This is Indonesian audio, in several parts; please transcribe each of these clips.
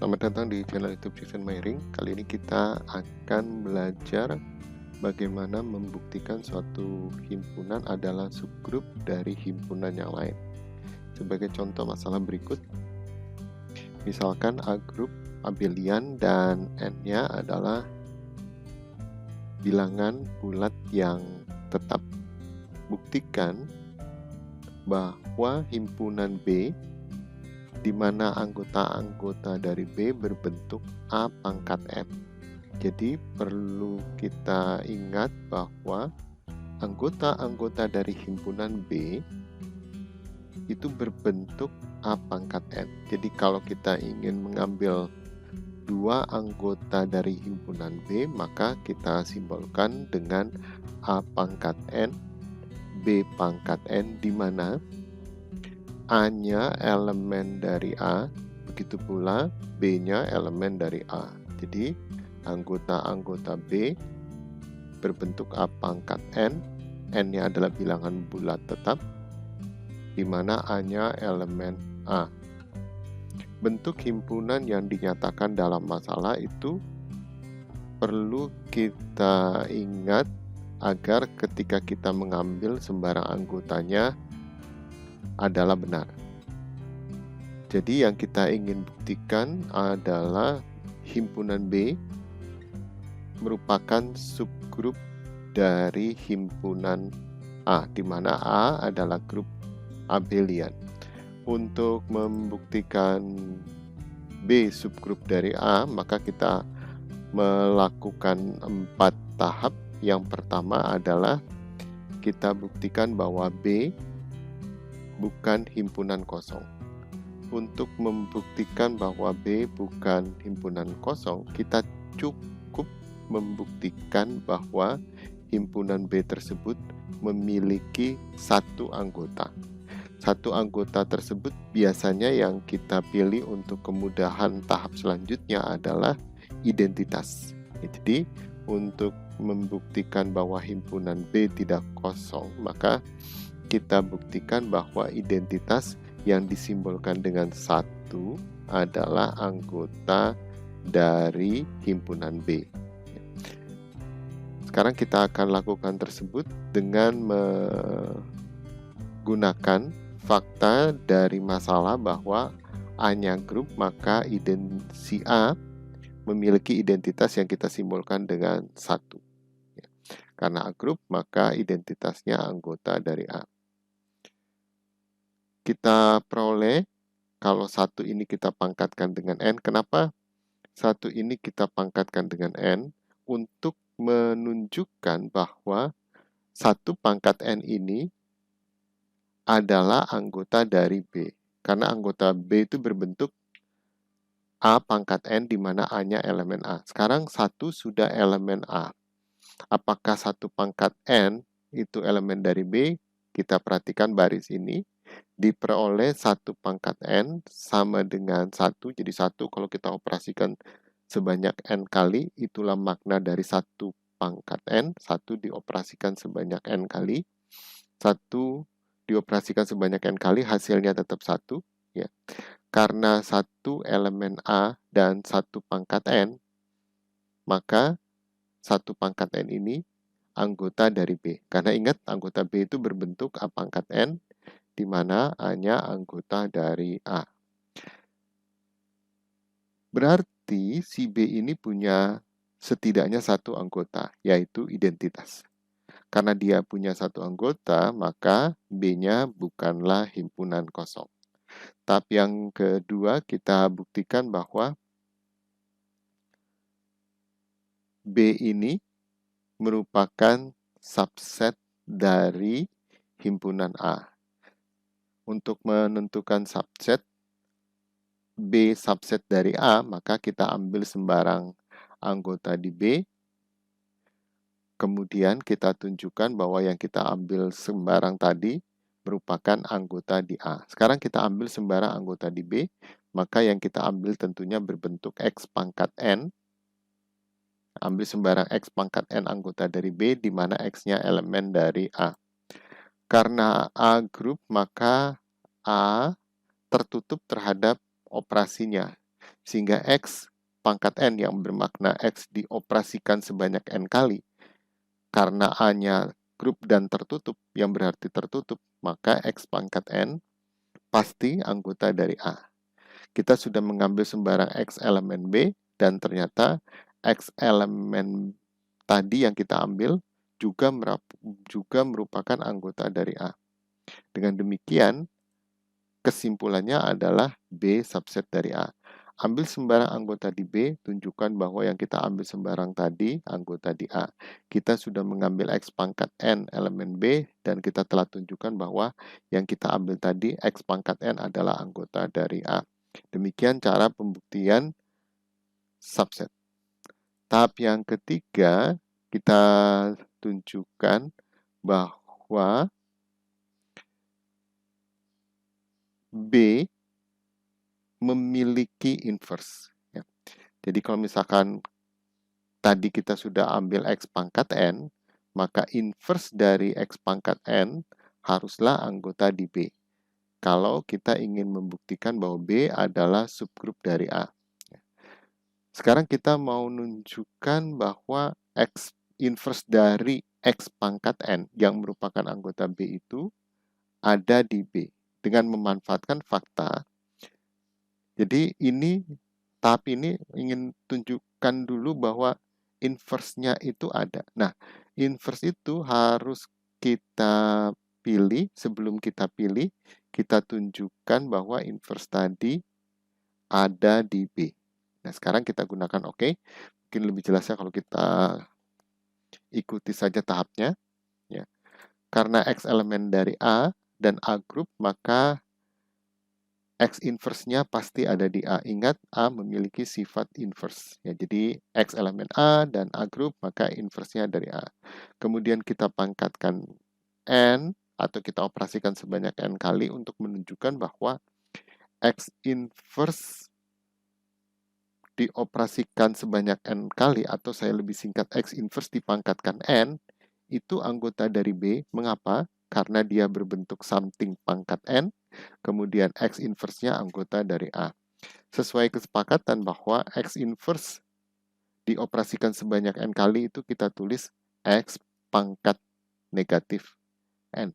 Selamat datang di channel YouTube Jackson Mairing. Kali ini kita akan belajar bagaimana membuktikan suatu himpunan adalah subgrup dari himpunan yang lain. Sebagai contoh masalah berikut, misalkan A grup abelian dan N-nya adalah bilangan bulat yang tetap. Buktikan bahwa himpunan B di mana anggota-anggota dari B berbentuk A pangkat N. Jadi perlu kita ingat bahwa anggota-anggota dari himpunan B itu berbentuk A pangkat N. Jadi kalau kita ingin mengambil dua anggota dari himpunan B, maka kita simbolkan dengan A pangkat N, B pangkat N, di mana A-nya elemen dari A, begitu pula B-nya elemen dari A. Jadi, anggota-anggota B berbentuk A pangkat N, N-nya adalah bilangan bulat tetap, di mana A-nya elemen A. Bentuk himpunan yang dinyatakan dalam masalah itu perlu kita ingat agar ketika kita mengambil sembarang anggotanya adalah benar. Jadi yang kita ingin buktikan adalah himpunan B merupakan subgrup dari himpunan A, di mana A adalah grup abelian. Untuk membuktikan B subgrup dari A, maka kita melakukan 4 tahap. Yang pertama adalah kita buktikan bahwa B bukan himpunan kosong. Untuk membuktikan bahwa B bukan himpunan kosong, kita cukup membuktikan bahwa himpunan B tersebut memiliki satu anggota. Satu anggota tersebut biasanya yang kita pilih untuk kemudahan tahap selanjutnya adalah identitas. Jadi, untuk membuktikan bahwa himpunan B tidak kosong, maka kita buktikan bahwa identitas yang disimbolkan dengan 1 adalah anggota dari himpunan B. Sekarang kita akan lakukan tersebut dengan menggunakan fakta dari masalah bahwa A-nya grup, maka si A memiliki identitas yang kita simbolkan dengan 1. Karena A grup, maka identitasnya anggota dari A. Kita peroleh kalau 1 ini kita pangkatkan dengan N. Kenapa 1 ini kita pangkatkan dengan N? Untuk menunjukkan bahwa 1 pangkat N ini adalah anggota dari B. Karena anggota B itu berbentuk A pangkat N, di mana A-nya elemen A. Sekarang 1 sudah elemen A. Apakah 1 pangkat N itu elemen dari B? Kita perhatikan baris ini. Diperoleh 1 pangkat N sama dengan 1. Jadi 1 kalau kita operasikan sebanyak N kali, itulah makna dari 1 pangkat N. 1 dioperasikan sebanyak N kali. 1 dioperasikan sebanyak N kali, hasilnya tetap 1. Ya. Karena 1 elemen A dan 1 pangkat N, maka 1 pangkat N ini anggota dari B. Karena ingat, anggota B itu berbentuk A pangkat N, di mana A-nya anggota dari A. Berarti si B ini punya setidaknya 1 anggota, yaitu identitas. Karena dia punya 1 anggota, maka B-nya bukanlah himpunan kosong. Tahap yang kedua, kita buktikan bahwa B ini merupakan subset dari himpunan A. Untuk menentukan subset B subset dari A, maka kita ambil sembarang anggota di B. Kemudian kita tunjukkan bahwa yang kita ambil sembarang tadi merupakan anggota di A. Sekarang kita ambil sembarang anggota di B, maka yang kita ambil tentunya berbentuk X pangkat N. Ambil sembarang X pangkat N anggota dari B, di mana X-nya elemen dari A. Karena A grup, maka A tertutup terhadap operasinya. sehingga X pangkat N yang bermakna X dioperasikan sebanyak N kali, karena A-nya grup dan tertutup, yang berarti tertutup, maka X pangkat N pasti anggota dari A. Kita sudah mengambil sembarang X elemen B, dan ternyata X elemen tadi yang kita ambil juga merupakan anggota dari A. Dengan demikian, kesimpulannya adalah B subset dari A. Ambil sembarang anggota di B, tunjukkan bahwa yang kita ambil sembarang tadi anggota di A. Kita sudah mengambil X pangkat N elemen B, dan kita telah tunjukkan bahwa yang kita ambil tadi X pangkat N adalah anggota dari A. Demikian cara pembuktian subset. Tahap yang ketiga, kita tunjukkan bahwa B memiliki inverse. Ya. Jadi kalau misalkan tadi kita sudah ambil X pangkat N, maka inverse dari X pangkat N haruslah anggota di B. Kalau kita ingin membuktikan bahwa B adalah subgrup dari A. Sekarang kita mau menunjukkan bahwa X inverse dari X pangkat N yang merupakan anggota B itu ada di B dengan memanfaatkan fakta. Jadi tahap ini ingin tunjukkan dulu bahwa inverse-nya itu ada. Nah, inverse itu harus kita pilih. Sebelum kita pilih, kita tunjukkan bahwa inverse tadi ada di B. Nah, sekarang kita gunakan OK. Mungkin lebih jelasnya kalau kita ikuti saja tahapnya. Ya. Karena X elemen dari A dan A group, maka X inverse-nya pasti ada di A. Ingat, A memiliki sifat inverse. Ya, jadi X elemen A dan A group, maka inverse-nya dari A. Kemudian kita pangkatkan N, atau kita operasikan sebanyak N kali untuk menunjukkan bahwa X inverse dioperasikan sebanyak N kali, atau saya lebih singkat, X inverse dipangkatkan N, itu anggota dari B. Mengapa? Karena dia berbentuk something pangkat N, kemudian X inverse-nya anggota dari A. Sesuai kesepakatan bahwa X inverse dioperasikan sebanyak N kali, itu kita tulis X pangkat negatif N.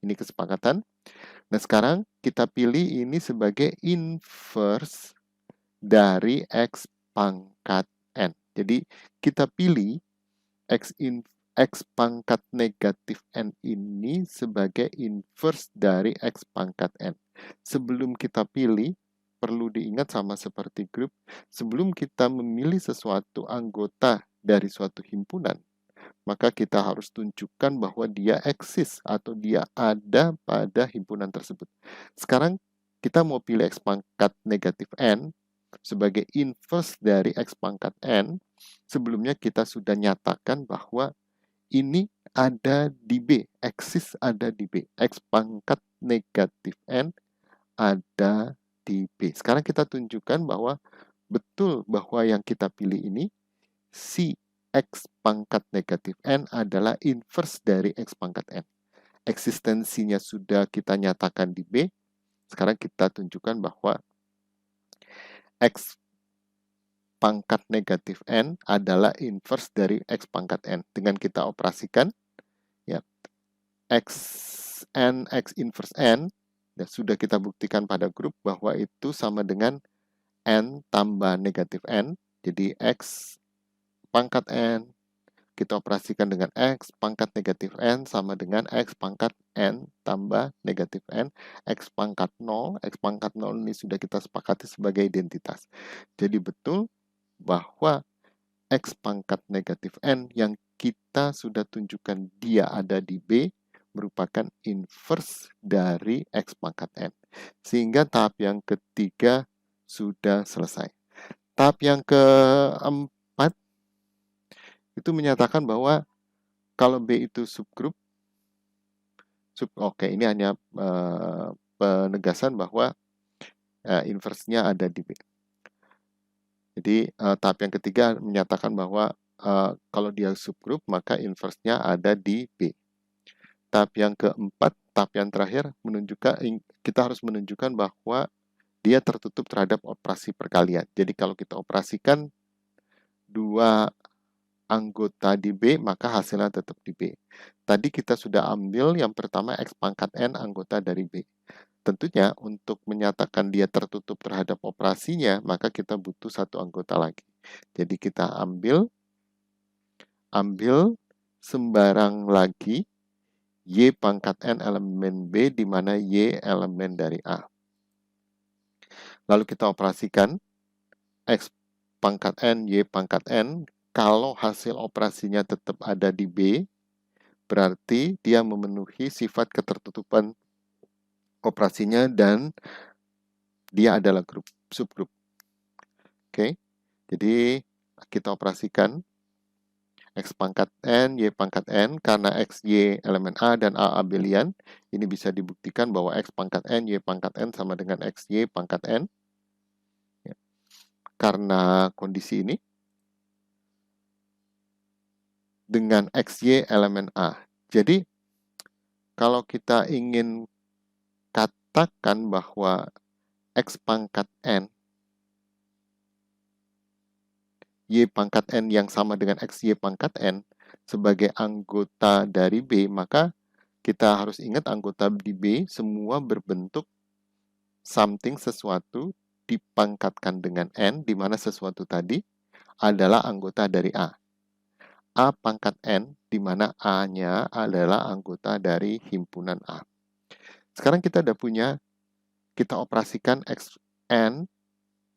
Ini kesepakatan. Nah, sekarang kita pilih ini sebagai inverse dari X pangkat N. Jadi, kita pilih X pangkat negatif N ini sebagai inverse dari X pangkat N. Sebelum kita pilih, perlu diingat sama seperti grup, sebelum kita memilih sesuatu anggota dari suatu himpunan, maka kita harus tunjukkan bahwa dia eksis atau dia ada pada himpunan tersebut. Sekarang kita mau pilih X pangkat negatif N sebagai inverse dari X pangkat N. Sebelumnya kita sudah nyatakan bahwa ini ada di B, eksis ada di B. X pangkat negatif N ada di B. Sekarang kita tunjukkan bahwa betul bahwa yang kita pilih ini, si X pangkat negatif N adalah inverse dari X pangkat N. Eksistensinya sudah kita nyatakan di B. Sekarang kita tunjukkan bahwa X pangkat negatif N adalah inverse dari X pangkat N. Dengan kita operasikan, ya, X inverse N, ya, sudah kita buktikan pada grup bahwa itu sama dengan N tambah negatif N. Jadi X pangkat N, kita operasikan dengan X pangkat negatif N sama dengan X pangkat N tambah negatif N. X pangkat 0 ini sudah kita sepakati sebagai identitas. Jadi betul bahwa X pangkat negatif N yang kita sudah tunjukkan dia ada di B merupakan inverse dari X pangkat N. Sehingga tahap yang ketiga sudah selesai. Tahap yang keempat itu menyatakan bahwa kalau B itu subgrup, oke, ini hanya penegasan bahwa inverse-nya ada di B. Jadi tahap yang ketiga menyatakan bahwa kalau dia subgrup, maka inverse-nya ada di B. Tahap yang keempat, tahap yang terakhir, kita harus menunjukkan bahwa dia tertutup terhadap operasi perkalian. Jadi kalau kita operasikan dua anggota di B, maka hasilnya tetap di B. Tadi kita sudah ambil yang pertama X pangkat N anggota dari B. Tentunya untuk menyatakan dia tertutup terhadap operasinya, maka kita butuh satu anggota lagi. Jadi kita ambil sembarang lagi Y pangkat N elemen B, di mana Y elemen dari A. Lalu kita operasikan X pangkat N, Y pangkat N. Kalau hasil operasinya tetap ada di B, berarti dia memenuhi sifat ketertutupan operasinya dan dia adalah subgrup. Oke, jadi kita operasikan X pangkat N, Y pangkat N, karena X, Y elemen A dan A abelian, ini bisa dibuktikan bahwa X pangkat N, Y pangkat N sama dengan X, Y pangkat N. Karena kondisi ini, dengan X, Y elemen A. Jadi, kalau kita ingin katakan bahwa X pangkat N, Y pangkat N yang sama dengan X, Y pangkat N sebagai anggota dari B, maka kita harus ingat anggota di B semua berbentuk something, sesuatu, dipangkatkan dengan N, di mana sesuatu tadi adalah anggota dari A. A pangkat N, di mana A-nya adalah anggota dari himpunan A. Sekarang kita udah punya, kita operasikan Xn,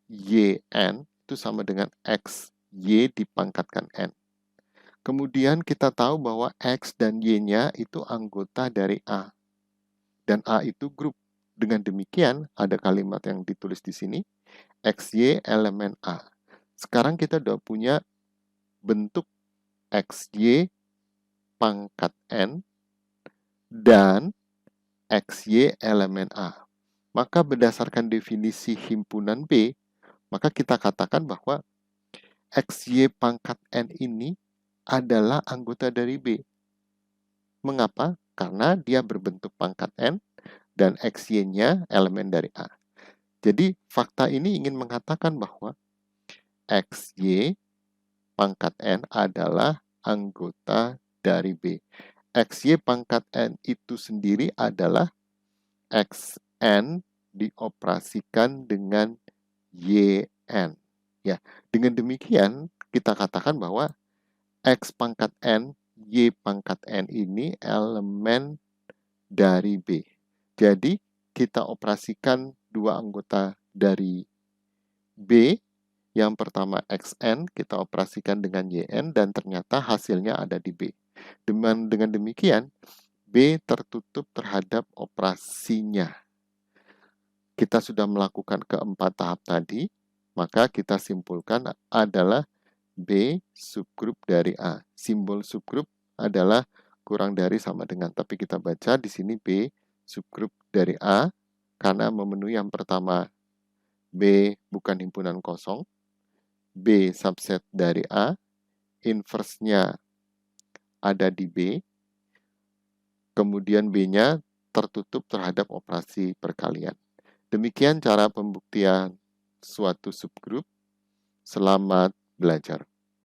Yn, itu sama dengan X, Y dipangkatkan N. Kemudian kita tahu bahwa X dan Y-nya itu anggota dari A. Dan A itu grup. Dengan demikian, ada kalimat yang ditulis di sini, XY elemen A. Sekarang kita udah punya bentuk XY pangkat N dan XY elemen A. Maka berdasarkan definisi himpunan B, maka kita katakan bahwa XY pangkat N ini adalah anggota dari B. Mengapa? Karena dia berbentuk pangkat N dan XY-nya elemen dari A. Jadi, fakta ini ingin mengatakan bahwa XY pangkat N adalah anggota dari B. XY pangkat N itu sendiri adalah XN dioperasikan dengan YN. Ya, dengan demikian kita katakan bahwa X pangkat N, Y pangkat N ini elemen dari B. Jadi, kita operasikan dua anggota dari B. Yang pertama XN, kita operasikan dengan YN, dan ternyata hasilnya ada di B. Dengan demikian, B tertutup terhadap operasinya. Kita sudah melakukan keempat tahap tadi, maka kita simpulkan adalah B subgrup dari A. Simbol subgrup adalah kurang dari sama dengan, tapi kita baca di sini B subgrup dari A, karena memenuhi yang pertama, B bukan himpunan kosong, B subset dari A, inverse-nya ada di B, kemudian B-nya tertutup terhadap operasi perkalian. Demikian cara pembuktian suatu subgrup. Selamat belajar.